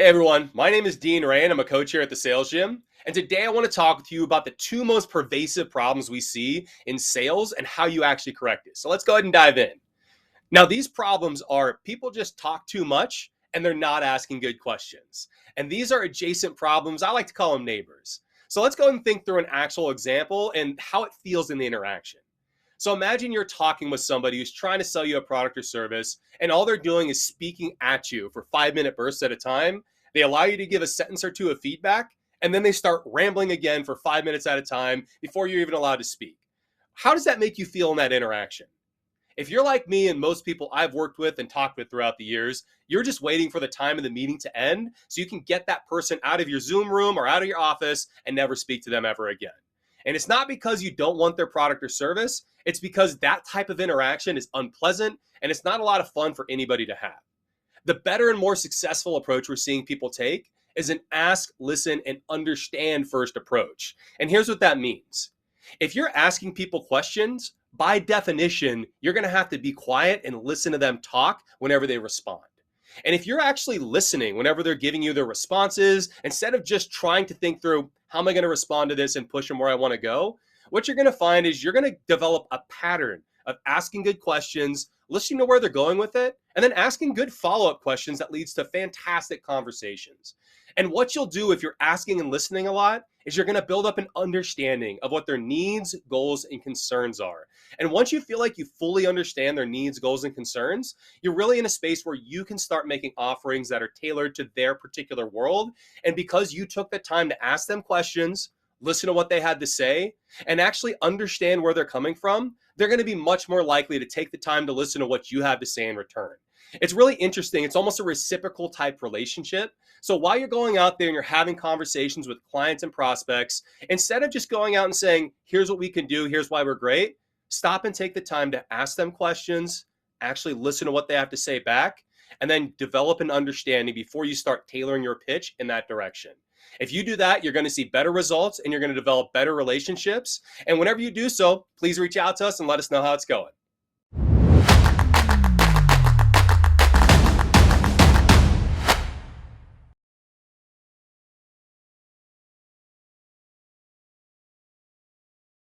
Hey everyone, my name is Dean Ray and I'm a coach here at the Sales Gym. And today I want to talk with you about the two most pervasive problems we see in sales and how you actually correct it. So let's go ahead and dive in. Now, these problems are people just talk too much and they're not asking good questions. And these are adjacent problems. I like to call them neighbors. So let's go ahead and think through an actual example and how it feels in the interaction. So imagine you're talking with somebody who's trying to sell you a product or service, and all they're doing is speaking at you for 5 minute bursts at a time. They allow you to give a sentence or two of feedback, and then they start rambling again for 5 minutes at a time before you're even allowed to speak. How does that make you feel in that interaction? If you're like me and most people I've worked with and talked with throughout the years, you're just waiting for the time of the meeting to end so you can get that person out of your Zoom room or out of your office and never speak to them ever again. And it's not because you don't want their product or service, it's because that type of interaction is unpleasant and it's not a lot of fun for anybody to have. The better and more successful approach we're seeing people take is an ask, listen, and understand first approach. And here's what that means. If you're asking people questions, by definition, you're going to have to be quiet and listen to them talk whenever they respond. And if you're actually listening whenever they're giving you their responses, instead of just trying to think through how am I going to respond to this and push them where I want to go, what you're going to find is you're going to develop a pattern of asking good questions, listening to where they're going with it, and then asking good follow-up questions that leads to fantastic conversations. And what you'll do if you're asking and listening a lot is you're going to build up an understanding of what their needs, goals, and concerns are. And once you feel like you fully understand their needs, goals, and concerns, you're really in a space where you can start making offerings that are tailored to their particular world. And because you took the time to ask them questions, listen to what they had to say, and actually understand where they're coming from, they're going to be much more likely to take the time to listen to what you have to say in return. It's really interesting. It's almost a reciprocal type relationship. So while you're going out there and you're having conversations with clients and prospects, instead of just going out and saying, here's what we can do, here's why we're great, stop and take the time to ask them questions, actually listen to what they have to say back, and then develop an understanding before you start tailoring your pitch in that direction. If you do that, you're going to see better results and you're going to develop better relationships. And whenever you do so, please reach out to us and let us know how it's going.